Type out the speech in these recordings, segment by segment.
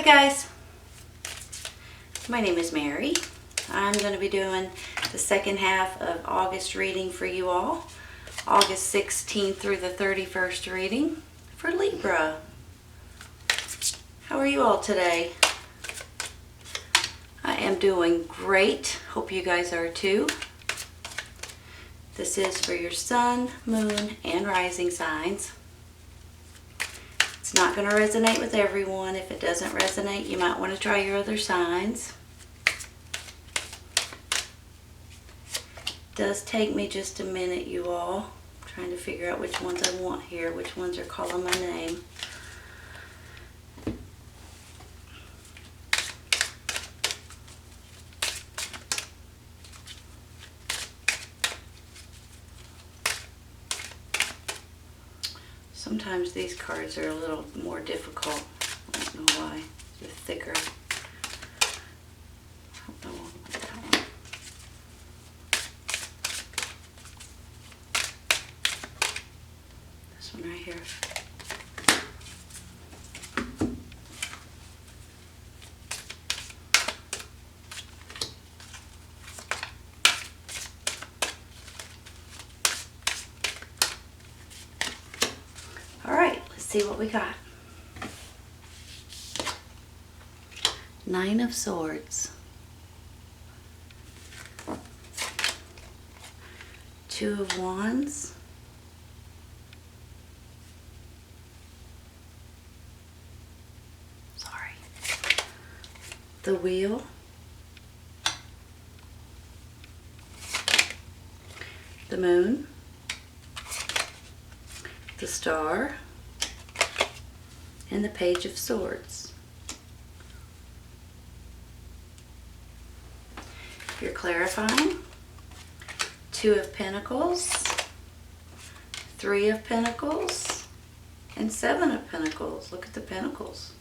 guys, my name is Mary. I'm going to be doing the second half of August reading for you all. August 16th through the 31st reading for Libra. How are you all today? I am doing great. Hope you guys are too. This is for your sun, moon, and rising signs. It's not going to resonate with everyone. If it doesn't resonate, you might want to try your other signs. It does take me just a minute, you all. I'm trying to figure out which ones I want here, which ones are calling my name. Sometimes these cards are a little more difficult. I don't know why. They're thicker. I don't know about that one. This one right here. See what we got. Nine of Swords, Two of Wands, the Wheel, the Moon, the Star, and the Page of Swords. You're clarifying. Two of Pentacles, Three of Pentacles, and Seven of Pentacles. Look at the Pentacles.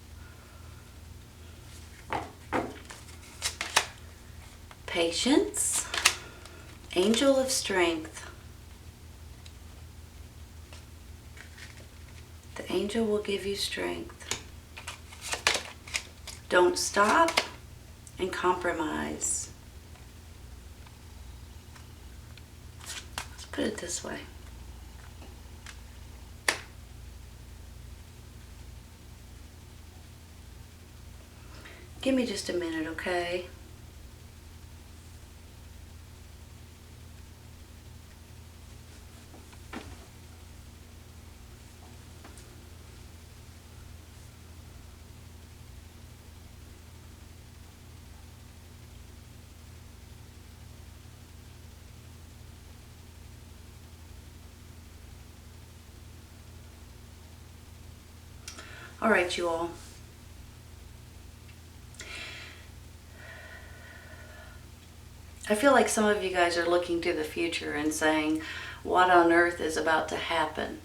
Patience, Angel of Strength. The angel will give you strength. Don't stop and compromise. Let's put it this way. Give me just a minute, okay? All right, you all. I feel like some of you guys are looking to the future and saying, what on earth is about to happen?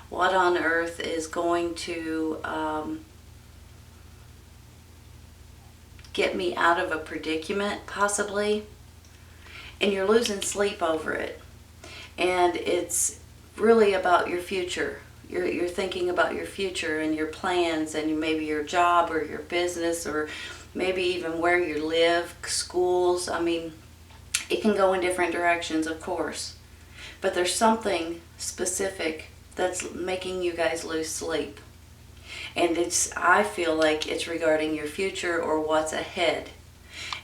What on earth is going to get me out of a predicament, possibly? And you're losing sleep over it. And it's really about your future. You're thinking about your future and your plans and maybe your job or your business or maybe even where you live, schools. I mean, it can go in different directions, of course. But there's something specific that's making you guys lose sleep. And I feel like it's regarding your future or what's ahead.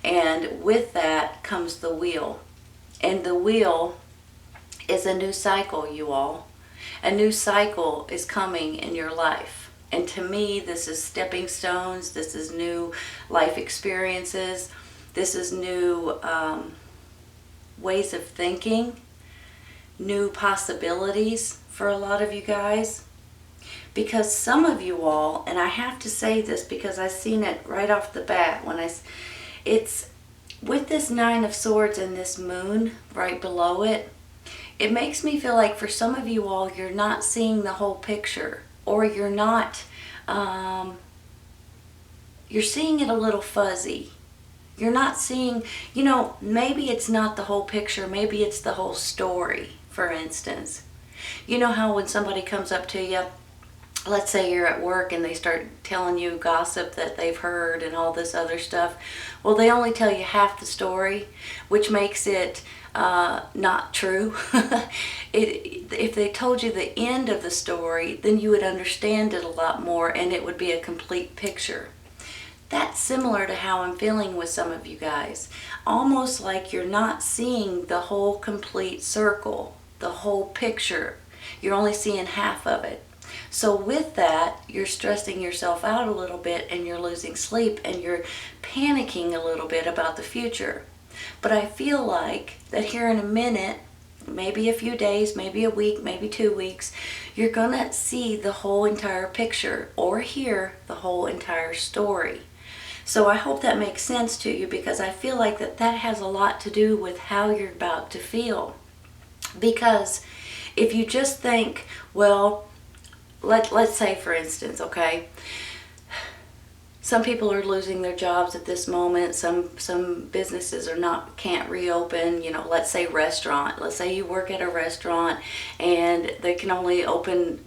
And with that comes the Wheel. And the Wheel is a new cycle, you all. A new cycle is coming in your life. And to me, this is stepping stones. This is new life experiences. This is new ways of thinking. New possibilities for a lot of you guys. Because some of you all, and I have to say this because I've seen it right off the bat. It's with this Nine of Swords and this Moon right below it. It makes me feel like for some of you all, you're not seeing the whole picture, or you're not, you're seeing it a little fuzzy. You're not seeing, maybe it's not the whole picture, maybe it's the whole story, for instance. You know how when somebody comes up to you let's say you're at work and they start telling you gossip that they've heard and all this other stuff. Well, they only tell you half the story, which makes it not true. If they told you the end of the story, then you would understand it a lot more and it would be a complete picture. That's similar to how I'm feeling with some of you guys. Almost like you're not seeing the whole complete circle, the whole picture. You're only seeing half of it. So with that, you're stressing yourself out a little bit and you're losing sleep and you're panicking a little bit about the future. But I feel like that here in a minute, maybe a few days, maybe a week, maybe 2 weeks, you're going to see the whole entire picture or hear the whole entire story. So I hope that makes sense to you, because I feel like that has a lot to do with how you're about to feel. Because if you just think, well, let's say for instance, okay, some people are losing their jobs at this moment. Some businesses can't reopen. Let's say restaurant. Let's say you work at a restaurant and they can only open,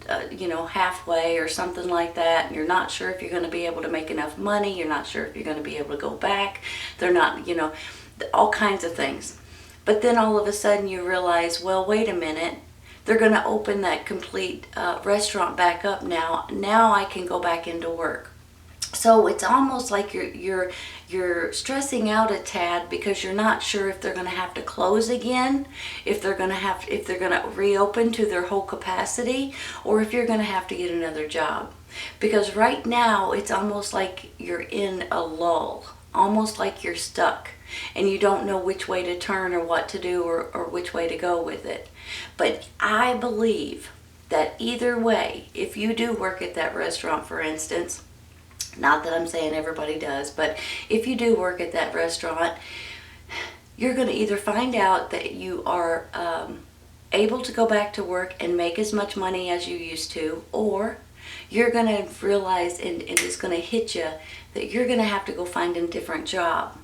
halfway or something like that. And you're not sure if you're going to be able to make enough money. You're not sure if you're going to be able to go back. They're not, all kinds of things. But then all of a sudden you realize, well, wait a minute. They're going to open that complete restaurant back up now. Now I can go back into work. So it's almost like you're stressing out a tad because you're not sure if they're going to have to close again, if they're going to reopen to their whole capacity, or if you're going to have to get another job. Because right now it's almost like you're in a lull, almost like you're stuck and you don't know which way to turn or what to do or which way to go with it. But I believe that either way, if you do work at that restaurant, for instance, not that I'm saying everybody does, but if you do work at that restaurant, you're going to either find out that you are able to go back to work and make as much money as you used to, or you're going to realize, and it's going to hit you, that you're going to have to go find a different job.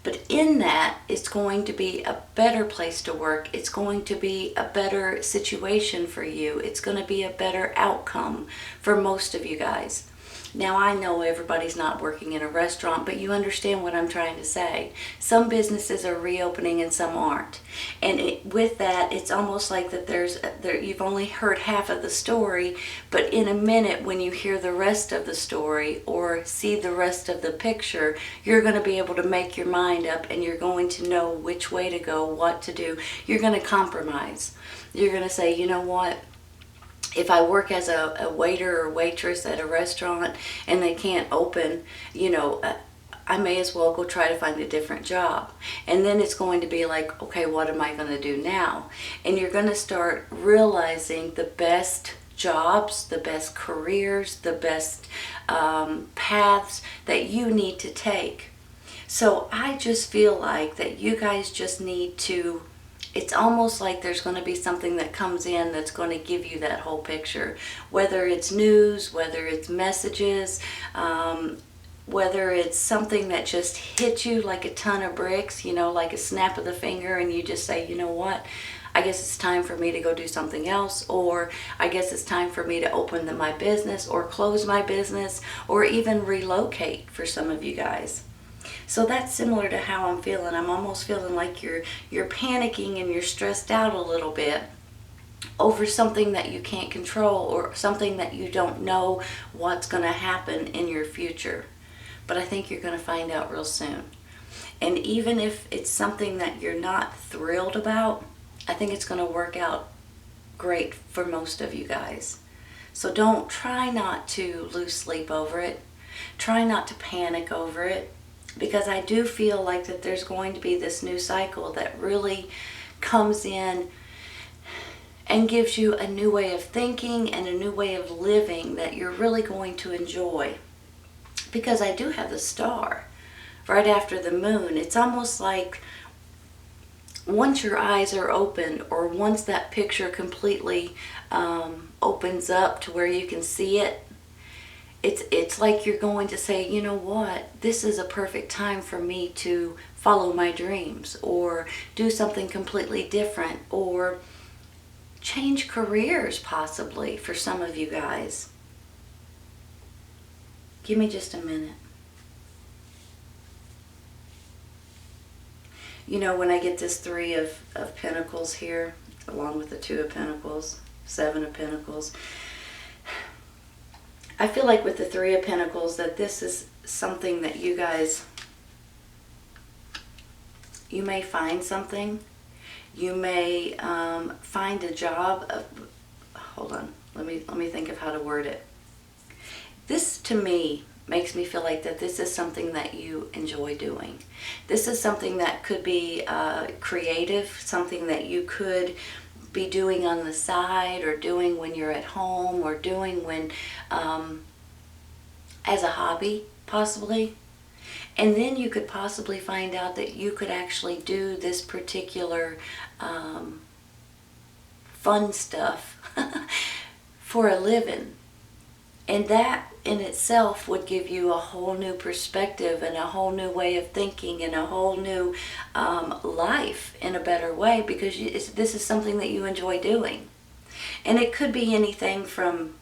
But in that, it's going to be a better place to work. It's going to be a better situation for you. It's going to be a better outcome for most of you guys. Now, I know everybody's not working in a restaurant, but you understand what I'm trying to say. Some businesses are reopening and some aren't. And with that, it's almost like that you've only heard half of the story, but in a minute when you hear the rest of the story or see the rest of the picture, you're going to be able to make your mind up and you're going to know which way to go, what to do. You're going to compromise. You're going to say, you know what? If I work as a waiter or waitress at a restaurant and they can't open, I may as well go try to find a different job. And then it's going to be like, okay, what am I going to do now? And you're going to start realizing the best jobs, the best careers, the best paths that you need to take. So I just feel like that you guys just need to, it's almost like there's going to be something that comes in that's going to give you that whole picture. Whether it's news, whether it's messages, whether it's something that just hits you like a ton of bricks, like a snap of the finger, and you just say, you know what, I guess it's time for me to go do something else, or I guess it's time for me to open my business or close my business or even relocate for some of you guys. So that's similar to how I'm feeling. I'm almost feeling like you're panicking and you're stressed out a little bit over something that you can't control or something that you don't know what's going to happen in your future. But I think you're going to find out real soon. And even if it's something that you're not thrilled about, I think it's going to work out great for most of you guys. So try not to lose sleep over it. Try not to panic over it. Because I do feel like that there's going to be this new cycle that really comes in and gives you a new way of thinking and a new way of living that you're really going to enjoy. Because I do have the star right after the moon. It's almost like once your eyes are open, or once that picture completely opens up to where you can see it, it's like you're going to say, you know what, this is a perfect time for me to follow my dreams or do something completely different or change careers possibly for some of you guys. Give me just a minute. You know, when I get this 3 of Pentacles here, along with the 2 of Pentacles, 7 of Pentacles, I feel like with the 3 of Pentacles that this is something that you guys, you may find something. You may find a job. Hold on, let me think of how to word it. This, to me, makes me feel like that this is something that you enjoy doing. This is something that could be creative, something that you could be doing on the side, or doing when you're at home, or doing when as a hobby, possibly. And then you could possibly find out that you could actually do this particular fun stuff for a living. And that in itself would give you a whole new perspective and a whole new way of thinking and a whole new life in a better way, because this is something that you enjoy doing. And it could be anything from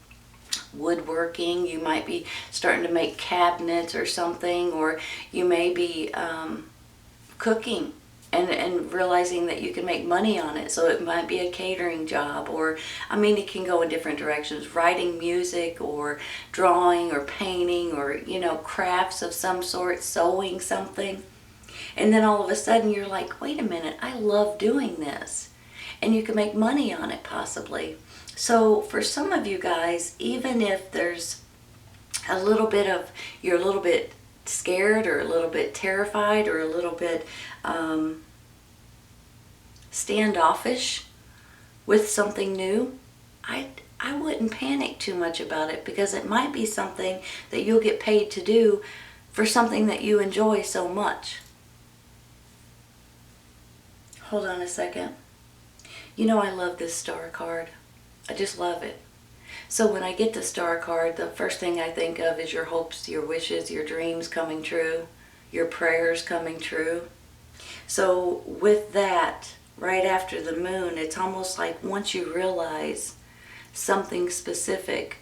woodworking. You might be starting to make cabinets or something, or you may be cooking and realizing that you can make money on it. So it might be a catering job, or, I mean, it can go in different directions. Writing music, or drawing, or painting, or, you know, crafts of some sort, sewing something. And then all of a sudden you're like, wait a minute, I love doing this. And you can make money on it, possibly. So for some of you guys, even if there's a little bit of, you're a little bit scared, or a little bit terrified, or a little bit standoffish with something new, I wouldn't panic too much about it, because it might be something that you'll get paid to do for something that you enjoy so much. Hold on a second. You know, I love this Star card. I just love it. So when I get the Star card, the first thing I think of is your hopes, your wishes, your dreams coming true, your prayers coming true. So with that, right after the moon, it's almost like once you realize something specific,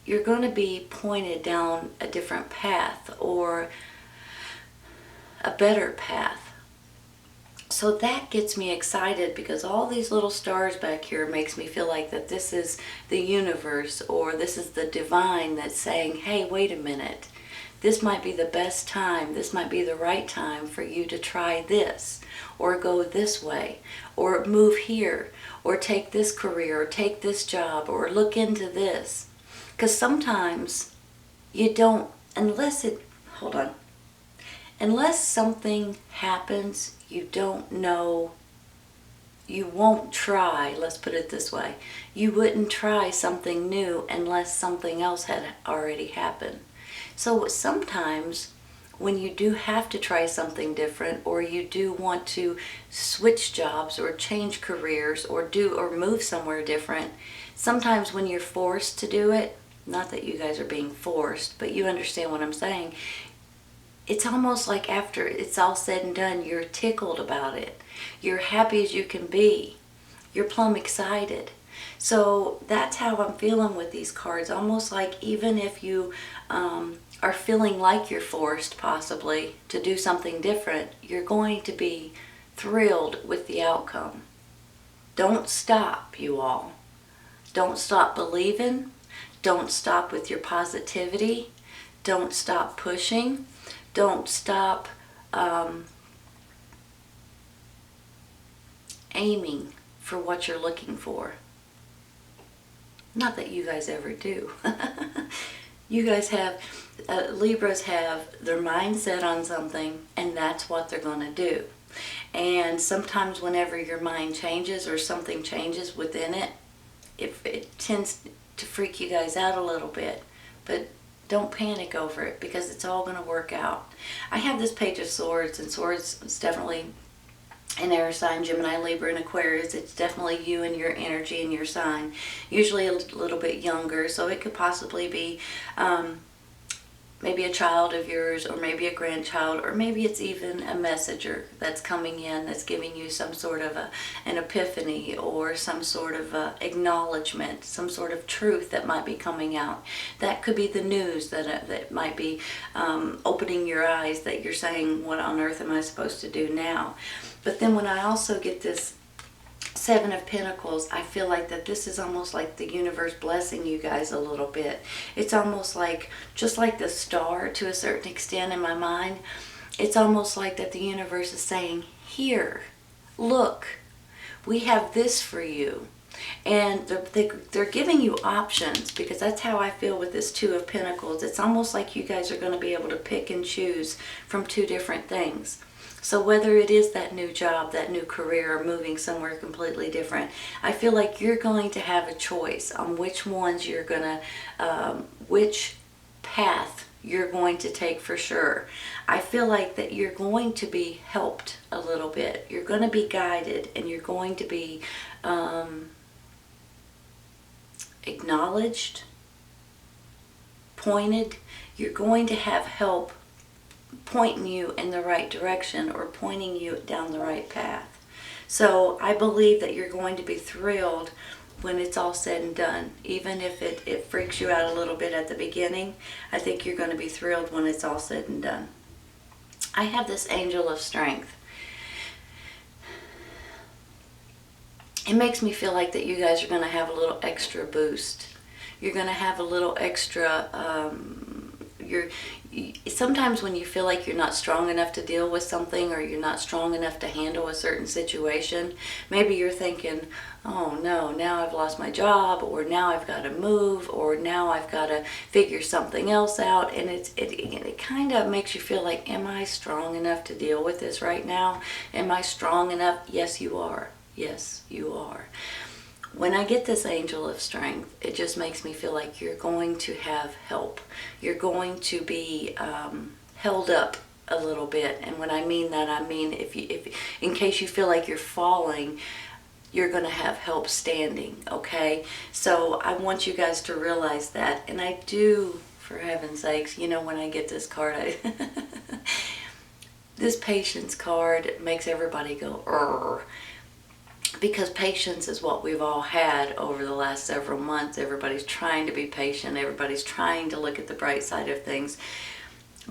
you're going to be pointed down a different path, or a better path. So that gets me excited, because all these little stars back here makes me feel like that this is the universe, or this is the divine that's saying, hey, wait a minute. This might be the best time. This might be the right time for you to try this, or go this way, or move here, or take this career, or take this job, or look into this. Because sometimes you don't, unless something happens, you don't know, you won't try, let's put it this way. You wouldn't try something new unless something else had already happened. So sometimes when you do have to try something different, or you do want to switch jobs, or change careers, or move somewhere different, sometimes when you're forced to do it, not that you guys are being forced, but you understand what I'm saying, it's almost like after it's all said and done, you're tickled about it. You're happy as you can be. You're plumb excited. So that's how I'm feeling with these cards. Almost like even if you are feeling like you're forced possibly to do something different, you're going to be thrilled with the outcome. Don't stop, you all. Don't stop believing. Don't stop with your positivity. Don't stop pushing. Don't stop aiming for what you're looking for. Not that you guys ever do. You guys have, Libras have their mind set on something, and that's what they're going to do. And sometimes whenever your mind changes, or something changes within it, it tends to freak you guys out a little bit. But don't panic over it, because it's all going to work out. I have this Page of Swords, and Swords is definitely an air sign, Gemini, Libra, and Aquarius. It's definitely you and your energy and your sign. Usually a little bit younger, so it could possibly be maybe a child of yours, or maybe a grandchild, or maybe it's even a messenger that's coming in that's giving you some sort of an epiphany, or some sort of acknowledgement, some sort of truth that might be coming out. That could be the news that might be opening your eyes, that you're saying, what on earth am I supposed to do now? But then when I also get this Seven of Pentacles, I feel like that this is almost like the universe blessing you guys a little bit. It's almost like, just like the star to a certain extent in my mind, it's almost like that the universe is saying, here, look, we have this for you. And they're giving you options, because that's how I feel with this Two of Pentacles. It's almost like you guys are going to be able to pick and choose from two different things. So whether it is that new job, that new career, or moving somewhere completely different, I feel like you're going to have a choice on which ones you're going to, which path you're going to take for sure. I feel like that you're going to be helped a little bit. You're going to be guided, and you're going to be acknowledged, pointed. You're going to have help pointing you in the right direction, or pointing you down the right path. So I believe that you're going to be thrilled when it's all said and done. Even if it freaks you out a little bit at the beginning, I think you're going to be thrilled when it's all said and done. I have this Angel of Strength. It makes me feel like that you guys are going to have a little extra boost. You're going to have a little extra, sometimes when you feel like you're not strong enough to deal with something, or you're not strong enough to handle a certain situation, maybe you're thinking, oh no, now I've lost my job, or now I've got to move, or now I've got to figure something else out. And it kind of makes you feel like, am I strong enough to deal with this right now? Am I strong enough? Yes, you are. Yes, you are. When I get this Angel of Strength, it just makes me feel like you're going to have help. You're going to be held up a little bit. And when I mean that, I mean if in case you feel like you're falling, you're going to have help standing, okay? So I want you guys to realize that. And I do, for heaven's sakes, you know, when I get this card, this patience card makes everybody go, "Urgh." Because patience is what we've all had over the last several months. Everybody's trying to be patient. Everybody's trying to look at the bright side of things.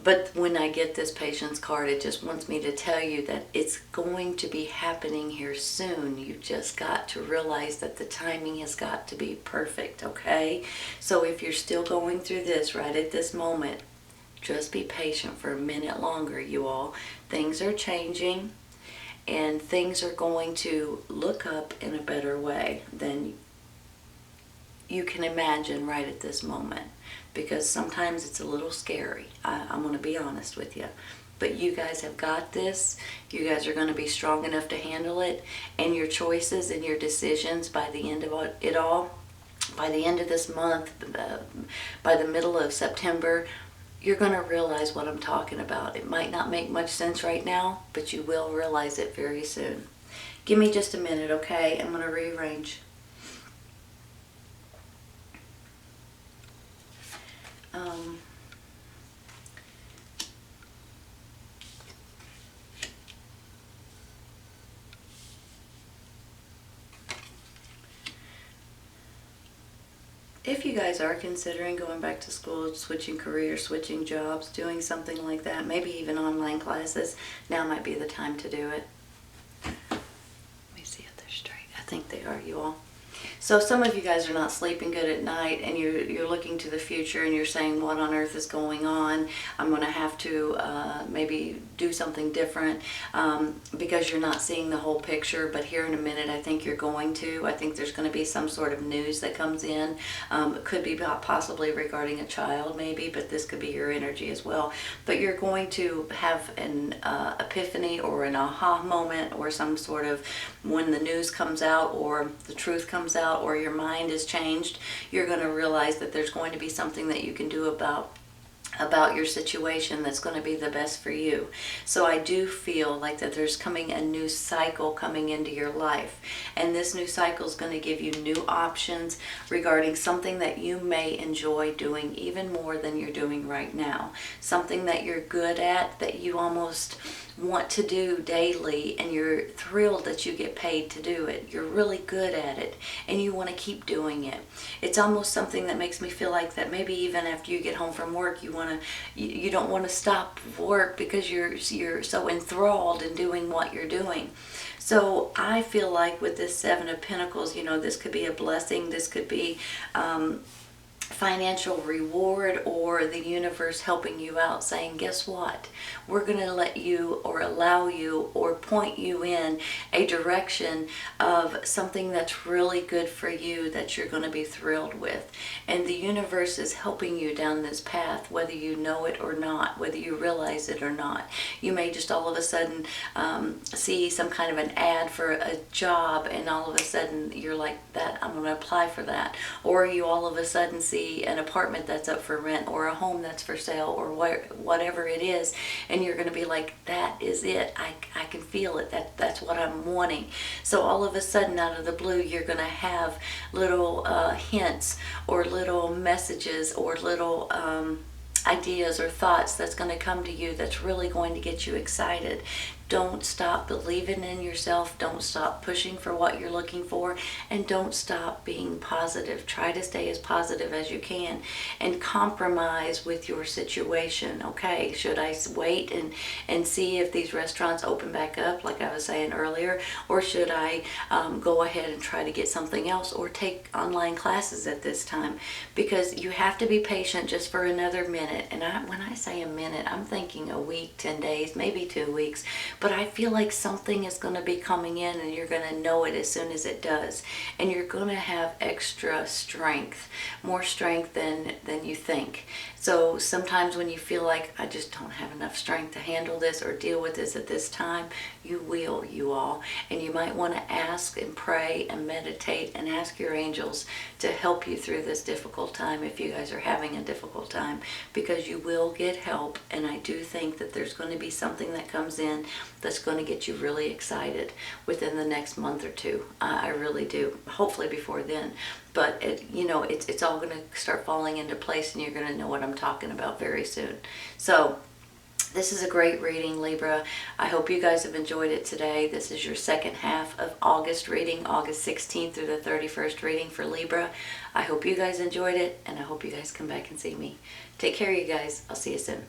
But when I get this patience card, it just wants me to tell you that it's going to be happening here soon. You just got to realize that the timing has got to be perfect, okay? So if you're still going through this right at this moment, just be patient for a minute longer, you all. Things are changing. And things are going to look up in a better way than you can imagine right at this moment. Because sometimes it's a little scary. I'm going to be honest with you. But you guys have got this. You guys are going to be strong enough to handle it. And your choices and your decisions by the end of it all, by the end of this month, by the middle of September, you're going to realize what I'm talking about. It might not make much sense right now, but you will realize it very soon. Give me just a minute, okay? I'm going to rearrange. If you guys are considering going back to school, switching careers, switching jobs, doing something like that, maybe even online classes, now might be the time to do it. Let me see if they're straight. I think they are, you all. So some of you guys are not sleeping good at night, and you're looking to the future, and you're saying, what on earth is going on? I'm going to have to maybe do something different because you're not seeing the whole picture. But here in a minute, I think you're going to. I think there's going to be some sort of news that comes in. It could be possibly regarding a child maybe, but this could be your energy as well. But you're going to have an epiphany or an aha moment, or some sort of, when the news comes out or the truth comes out or your mind is changed, you're going to realize that there's going to be something that you can do about about your situation that's going to be the best for you. So I do feel like that there's coming a new cycle coming into your life, and this new cycle is going to give you new options regarding something that you may enjoy doing even more than you're doing right now, something that you're good at, that you almost want to do daily, and you're thrilled that you get paid to do it. You're really good at it and you want to keep doing it. It's almost something that makes me feel like that maybe even after you get home from work, you don't want to stop work because you're so enthralled in doing what you're doing. So I feel like with this Seven of Pentacles, this could be a blessing. This could be financial reward, or the universe helping you out, saying, guess what, we're going to let you, or allow you, or point you in a direction of something that's really good for you, that you're going to be thrilled with. And the universe is helping you down this path, whether you know it or not, whether you realize it or not. You may just all of a sudden see some kind of an ad for a job, and all of a sudden you're like, that I'm going to apply for that. Or you all of a sudden see an apartment that's up for rent, or a home that's for sale, or whatever it is, and you're going to be like, that is it. I can feel it. That's what I'm wanting. So all of a sudden, out of the blue, you're going to have little hints, or little messages, or little ideas or thoughts that's going to come to you that's really going to get you excited. Don't stop believing in yourself. Don't stop pushing for what you're looking for. And don't stop being positive. Try to stay as positive as you can, and compromise with your situation. Okay, should I wait and see if these restaurants open back up, like I was saying earlier? Or should I go ahead and try to get something else, or take online classes at this time? Because you have to be patient just for another minute. And when I say a minute, I'm thinking a week, 10 days, maybe 2 weeks. But I feel like something is going to be coming in, and you're going to know it as soon as it does. And you're going to have extra strength, more strength than you think. So sometimes when you feel like, I just don't have enough strength to handle this or deal with this at this time, you will, you all. And you might want to ask and pray and meditate and ask your angels to help you through this difficult time, if you guys are having a difficult time, because you will get help. And I do think that there's going to be something that comes in that's going to get you really excited within the next month or two. I really do. Hopefully before then. But it's all going to start falling into place, and you're going to know what I'm talking about very soon. So this is a great reading, Libra. I hope you guys have enjoyed it today. This is your second half of August reading, August 16th through the 31st reading for Libra. I hope you guys enjoyed it, and I hope you guys come back and see me. Take care, you guys. I'll see you soon.